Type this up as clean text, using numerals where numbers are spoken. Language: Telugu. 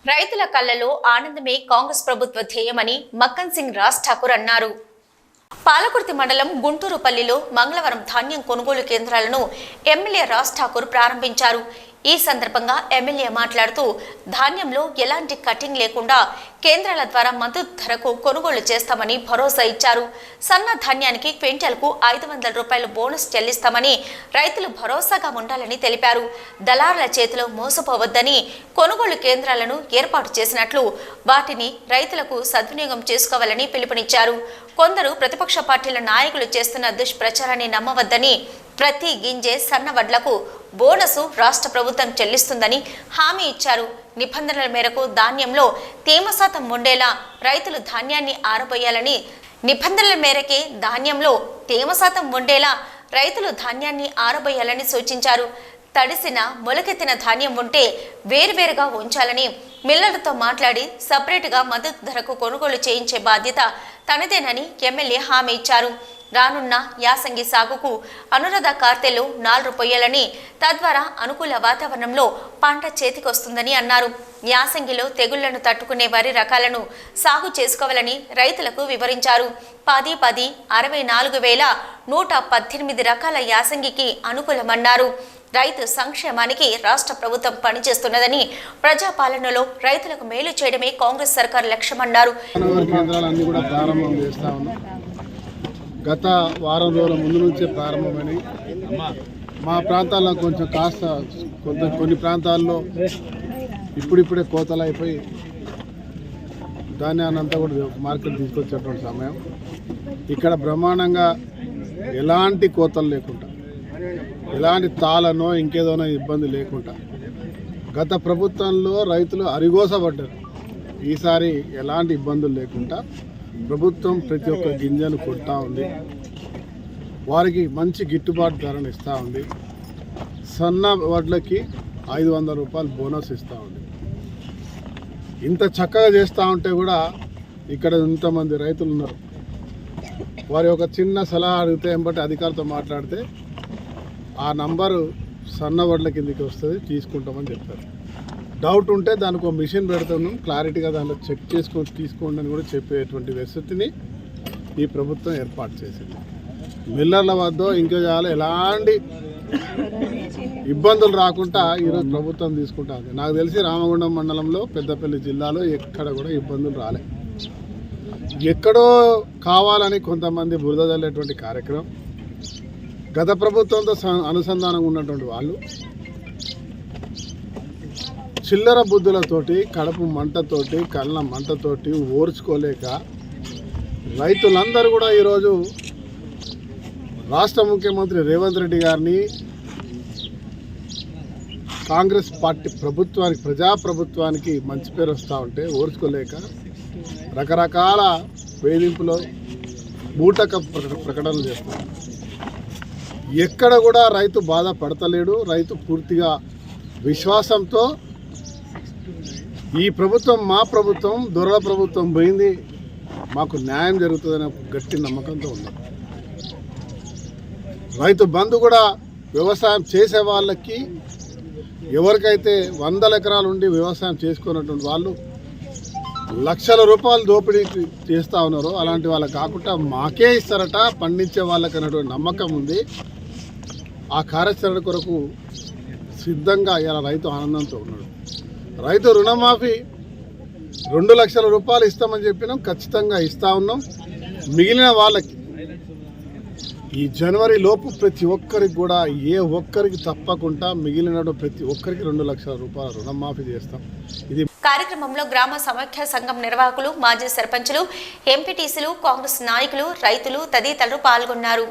రైతుల కళ్ళలో ఆనందమే కాంగ్రెస్ ప్రభుత్వ ధ్యేయమని మక్కన్ సింగ్ రాజ్ ఠాకూర్ అన్నారు. పాలకుర్తి మండలం గుంటూరుపల్లిలో మంగళవారం ధాన్యం కొనుగోలు కేంద్రాలను ఎమ్మెల్యే రాజ్ ఠాకూర్ ప్రారంభించారు. ఈ సందర్భంగా ఎమ్మెల్యే మాట్లాడుతూ ధాన్యంలో ఎలాంటి కటింగ్ లేకుండా కేంద్రాల ద్వారా మద్దతు ధరకు కొనుగోలు చేస్తామని భరోసా ఇచ్చారు. సన్న ధాన్యానికి క్వింటాల్కు 500 రూపాయలు బోనస్ చెల్లిస్తామని రైతులు భరోసాగా ఉండాలని తెలిపారు. దళారుల చేతిలో మోసపోవద్దని కొనుగోలు కేంద్రాలను ఏర్పాటు చేసినట్లు వాటిని రైతులకు సద్వినియోగం చేసుకోవాలని పిలుపునిచ్చారు. కొందరు ప్రతిపక్ష పార్టీల నాయకులు చేస్తున్న దుష్ప్రచారాన్ని నమ్మవద్దని, ప్రతి గింజే సన్న వడ్లకు బోనసు రాష్ట్ర ప్రభుత్వం చెల్లిస్తుందని హామీ ఇచ్చారు. నిబంధనల మేరకు ధాన్యంలో తేమ శాతం ఉండేలా రైతులు ధాన్యాన్ని ఆరబోయాలని, నిబంధనల మేరకే ధాన్యంలో తేమ శాతం ఉండేలా రైతులు ధాన్యాన్ని ఆరబోయాలని సూచించారు. తడిసిన మొలకెత్తిన ధాన్యం ఉంటే వేరువేరుగా ఉంచాలని, మిల్లర్లతో మాట్లాడి సపరేట్గా మద్దతు ధరకు కొనుగోలు చేయించే బాధ్యత తనదేనని ఎమ్మెల్యే హామీ ఇచ్చారు. రానున్న యాసంగి సాగుకు అనురాధ కార్తెలు 4 పొయ్యాలని, తద్వారా అనుకూల వాతావరణంలో పంట చేతికొస్తుందని అన్నారు. యాసంగిలో తెగుళ్లను తట్టుకునే వరి రకాలను సాగు చేసుకోవాలని రైతులకు వివరించారు. 10-10 64,118 రకాల యాసంగికి అనుకూలమన్నారు. రైతు సంక్షేమానికి రాష్ట్ర ప్రభుత్వం పనిచేస్తున్నదని, ప్రజాపాలనలో రైతులకు మేలు చేయడమే కాంగ్రెస్ సర్కార్ లక్ష్యమన్నారు. గత వారం రోజుల ముందు నుంచే ప్రారంభమని మా ప్రాంతాల్లో కొంచెం కాస్త కొన్ని ప్రాంతాల్లో ఇప్పుడిప్పుడే కోతలు అయిపోయి ధాన్యాన్ని అంతా కూడా మార్కెట్ తీసుకొచ్చేటువంటి సమయం. ఇక్కడ బ్రహ్మాండంగా ఎలాంటి కోతలు లేకుండా, ఎలాంటి తాళనో ఇంకేదోనో ఇబ్బంది లేకుండా గత ప్రభుత్వంలో రైతులు అరిగోసపడ్డారు. ఈసారి ఎలాంటి ఇబ్బందులు లేకుండా ప్రభుత్వం ప్రతి ఒక్క గింజను కొంటా ఉంది. వారికి మంచి గిట్టుబాటు ధరను ఇస్తూ ఉంది. సన్న వడ్లకి 500 రూపాయలు బోనస్ ఇస్తూ ఉంది. ఇంత చక్కగా చేస్తూ ఉంటే కూడా ఇక్కడ ఇంతమంది రైతులు ఉన్నారు. వారి ఒక చిన్న సలహా అడిగితే ఎంబటి అధికారితో మాట్లాడితే ఆ నంబరు సన్న వడ్ల కిందకి వస్తుంది, తీసుకుంటామని చెప్తారు. డౌట్ ఉంటే దానికి ఒక మిషన్ పెడతాను, క్లారిటీగా దాంట్లో చెక్ చేసుకొని తీసుకోండి అని కూడా చెప్పేటువంటి వసతిని ఈ ప్రభుత్వం ఏర్పాటు చేసింది. మిల్లర్ల వద్ద ఇంకా చాలా ఎలాంటి ఇబ్బందులు రాకుండా ఈరోజు ప్రభుత్వం తీసుకుంటా ఉంది. నాకు తెలిసి రామగుండం మండలంలో, పెద్దపల్లి జిల్లాలో ఎక్కడ కూడా ఇబ్బందులు రాలే. ఎక్కడో కావాలని కొంతమంది బురద జల్లేటువంటి కార్యక్రమం, గత ప్రభుత్వంతో అనుసంధానంగా ఉన్నటువంటి వాళ్ళు చిల్లర బుద్ధులతోటి, కడుపు మంటతోటి, కళ్ళ మంటతోటి ఓర్చుకోలేక రైతులందరూ కూడా ఈరోజు రాష్ట్ర ముఖ్యమంత్రి రేవంత్ రెడ్డి గారిని, కాంగ్రెస్ పార్టీ ప్రభుత్వానికి, ప్రజాప్రభుత్వానికి మంచి పేరు వస్తూ ఉంటే ఓర్చుకోలేక రకరకాల వేధింపులో బూటక ప్రకటనలు చేస్తారు. ఎక్కడ కూడా రైతు బాధపడతలేడు. రైతు పూర్తిగా విశ్వాసంతో ఈ ప్రభుత్వం మా ప్రభుత్వం, దొరల ప్రభుత్వం పోయింది, మాకు న్యాయం జరుగుతుందనే గట్టి నమ్మకంతో ఉన్నారు. రైతు బంధు కూడా వ్యవసాయం చేసే వాళ్ళకి, ఎవరికైతే 100 ఎకరాలు ఉండి వ్యవసాయం చేసుకున్నటువంటి వాళ్ళు లక్షల రూపాయలు దోపిడీ చేస్తూ ఉన్నారో అలాంటి వాళ్ళకి కాకుండా మాకే ఇస్తారట పండించే వాళ్ళకి అన్నటువంటి నమ్మకం ఉంది. ఆ కార్యాచరణ కొరకు సిద్ధంగా ఇలా రైతు ఆనందంతో ఉన్నాడు. రైతు రుణమాఫీ 2 లక్షల రూపాయలు ఇస్తామని చెప్పినాం, ఖచ్చితంగా ఇస్తూ ఉన్నాం. మిగిలిన వాళ్ళకి ఈ జనవరి లోపు ప్రతి ఒక్కరికి కూడా, ఏ ఒక్కరికి తప్పకుండా మిగిలిన ప్రతి ఒక్కరికి 2 లక్షల రూపాయల రుణమాఫీ చేస్తాం. ఇది కార్యక్రమంలో గ్రామ సమైక్య సంఘం నిర్వాహకులు, మాజీ సర్పంచులు, ఎంపీటీసీలు, కాంగ్రెస్ నాయకులు, రైతులు తదితరులు పాల్గొన్నారు.